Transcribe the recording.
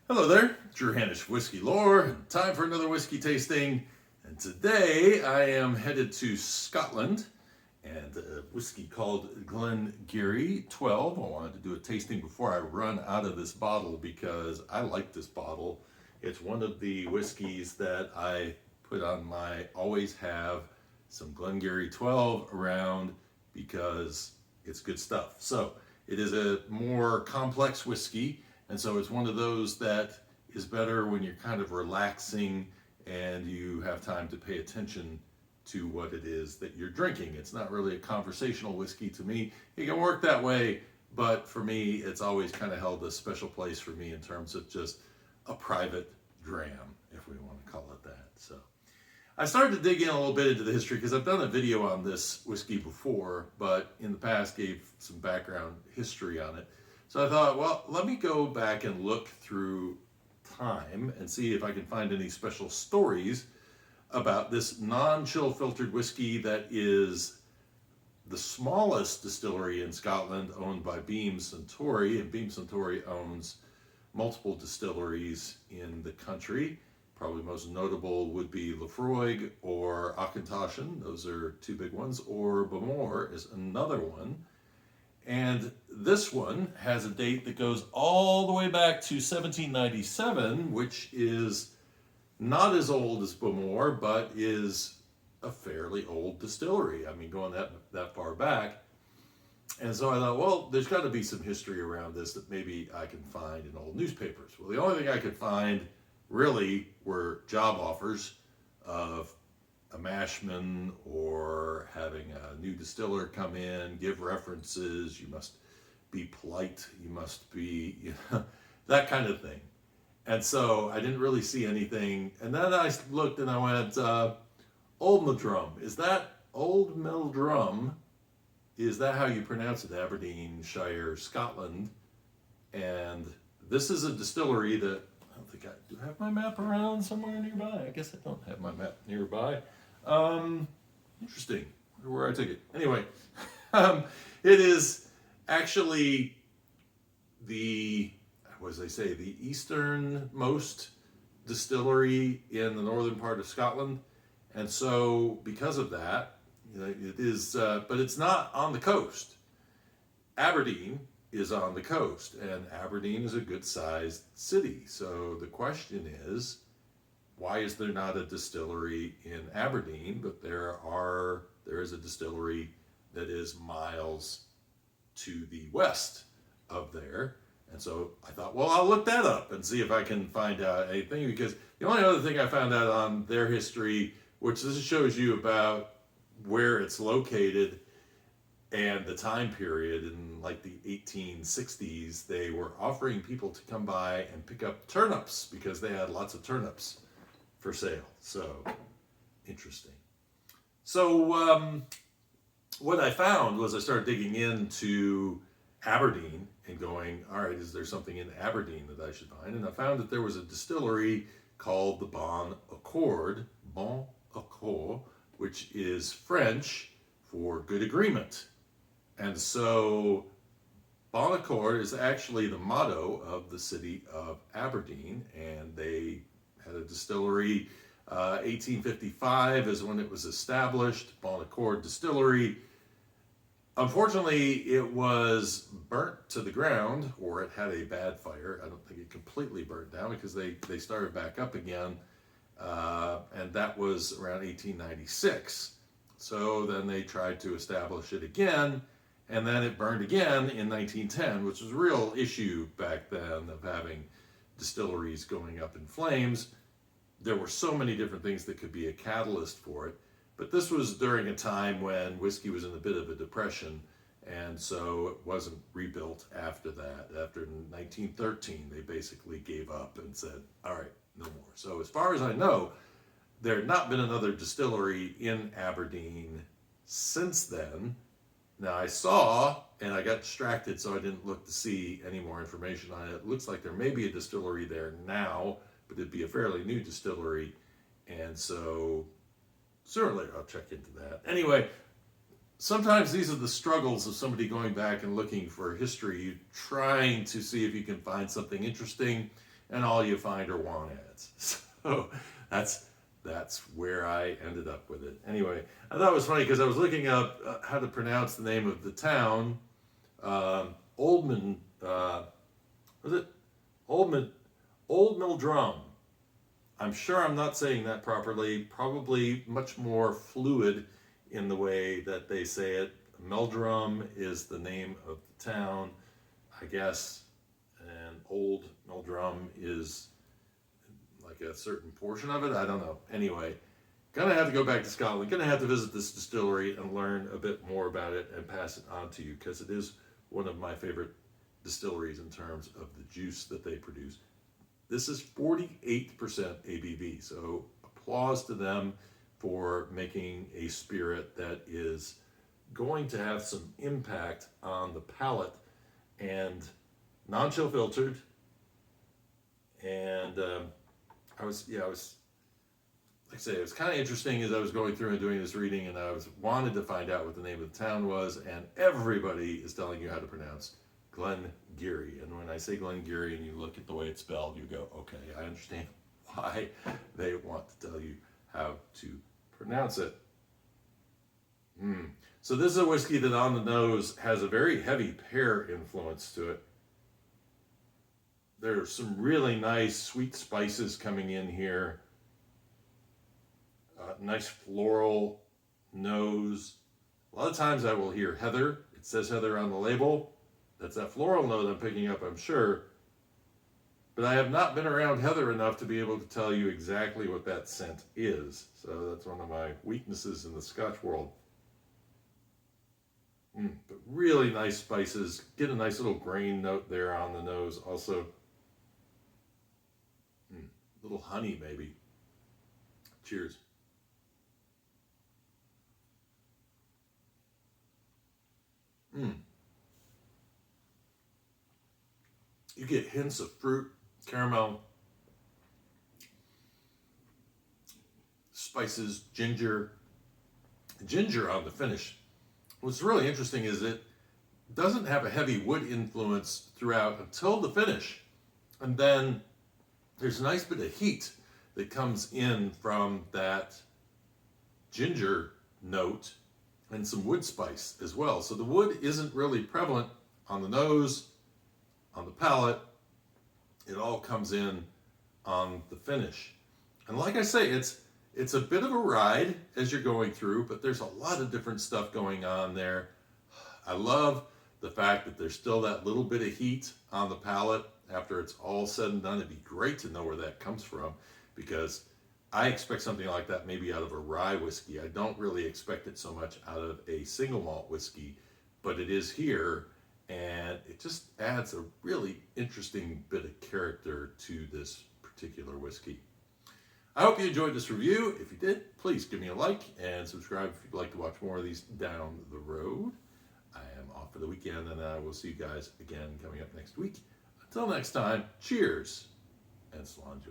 Hello there, Drew Hanish Whiskey Lore. Time for another whiskey tasting. And today I am headed to Scotland and a whiskey called Glen 12. I wanted to do a tasting before I run out of this bottle because I like this bottle. It's one of the whiskeys that I put on my always have some Glen 12 around because it's good stuff. So it is a more complex whiskey. And so it's one of those that is better when you're kind of relaxing and you have time to pay attention to what it is that you're drinking. It's not really a conversational whiskey to me. It can work that way, but for me, it's always kind of held a special place for me in terms of just a private dram, if we want to call it that. So I started to dig in a little bit into the history because I've done a video on this whiskey before, but in the past gave some background history on it. So I thought, well, let me go back and look through time and see if I can find any special stories about this non-chill filtered whiskey that is the smallest distillery in Scotland, owned by Beam Suntory, and Beam Suntory owns multiple distilleries in the country. Probably most notable would be Laphroaig or Auchentoshan. Those are two big ones, or Bowmore is another one. And this one has a date that goes all the way back to 1797, which is not as old as Bowmore, but is a fairly old distillery. I mean, going that far back. And so I thought, well, there's got to be some history around this that maybe I can find in old newspapers. Well, the only thing I could find really were job offers of a mashman or having a new distiller come in, give references, you must be polite, you must be, that kind of thing. And so I didn't really see anything. And then I looked and I went, Old Meldrum. Is that Old Meldrum? Is that how you pronounce it? Aberdeenshire, Scotland. And this is a distillery that, I don't think I do have my map around somewhere nearby. I guess I don't have my map nearby. Interesting. I wonder where I took it. Anyway, it is actually the, as they say, the easternmost distillery in the northern part of Scotland. And so because of that, it is, but it's not on the coast. Aberdeen is on the coast, and Aberdeen is a good-sized city. So the question is, why is there not a distillery in Aberdeen? But there is a distillery that is miles to the west of there. And so I thought, well, I'll look that up and see if I can find out anything, because the only other thing I found out on their history, which this shows you about where it's located and the time period in like the 1860s, they were offering people to come by and pick up turnips because they had lots of turnips for sale. So interesting. So what I found was I started digging into Aberdeen and going, all right, is there something in Aberdeen that I should find? And I found that there was a distillery called the Bon Accord, which is French for good agreement. And so Bon Accord is actually the motto of the city of Aberdeen, and they had a distillery. 1855 is when it was established, Bon Accord Distillery. Unfortunately, it was burnt to the ground, or it had a bad fire. I don't think it completely burnt down because they started back up again, and that was around 1896. So then they tried to establish it again, and then it burned again in 1910, which was a real issue back then of having distilleries going up in flames. There were so many different things that could be a catalyst for it. But this was during a time when whiskey was in a bit of a depression, and so it wasn't rebuilt after that. After 1913, they basically gave up and said, all right, no more. So as far as I know, there had not been another distillery in Aberdeen since then. Now I saw, and I got distracted, so I didn't look to see any more information on it. It looks like there may be a distillery there now, but it'd be a fairly new distillery, and so sooner or later I'll check into that. Anyway, sometimes these are the struggles of somebody going back and looking for history, trying to see if you can find something interesting, and all you find are want ads. So that's where I ended up with it. Anyway, I thought it was funny because I was looking up how to pronounce the name of the town. Oldman, was it Oldman, Old Mildrum. I'm sure I'm not saying that properly. Probably much more fluid in the way that they say it. Meldrum is the name of the town, I guess, and Old Meldrum is like a certain portion of it. I don't know. Anyway, gonna have to go back to Scotland. Gonna have to visit this distillery and learn a bit more about it and pass it on to you because it is one of my favorite distilleries in terms of the juice that they produce. This is 48% ABV, so applause to them for making a spirit that is going to have some impact on the palate, and non-chill filtered. And I was like I say, it was kind of interesting as I was going through and doing this reading, and wanted to find out what the name of the town was, and everybody is telling you how to pronounce Glen Geary. And when I say Glen Geary and you look at the way it's spelled, you go, okay, I understand why they want to tell you how to pronounce it. So this is a whiskey that on the nose has a very heavy pear influence to it. There's some really nice sweet spices coming in here. Nice floral nose. A lot of times I will hear heather. It says heather on the label. That's that floral note I'm picking up, I'm sure. But I have not been around heather enough to be able to tell you exactly what that scent is. So that's one of my weaknesses in the Scotch world. But really nice spices. Get a nice little grain note there on the nose also. Little honey maybe. Cheers. You get hints of fruit, caramel, spices, ginger on the finish. What's really interesting is it doesn't have a heavy wood influence throughout until the finish. And then there's a nice bit of heat that comes in from that ginger note and some wood spice as well. So the wood isn't really prevalent on the nose, on the palate. It all comes in on the finish. And like I say, it's a bit of a ride as you're going through, but there's a lot of different stuff going on there. I love the fact that there's still that little bit of heat on the palate after it's all said and done. It'd be great to know where that comes from, because I expect something like that maybe out of a rye whiskey. I don't really expect it so much out of a single malt whiskey, but it is here, and it just adds a really interesting bit of character to this particular whiskey. I hope you enjoyed this review. If you did, please give me a like and subscribe if you'd like to watch more of these down the road. I am off for the weekend, and I will see you guys again coming up next week. Until next time, cheers and Slainte.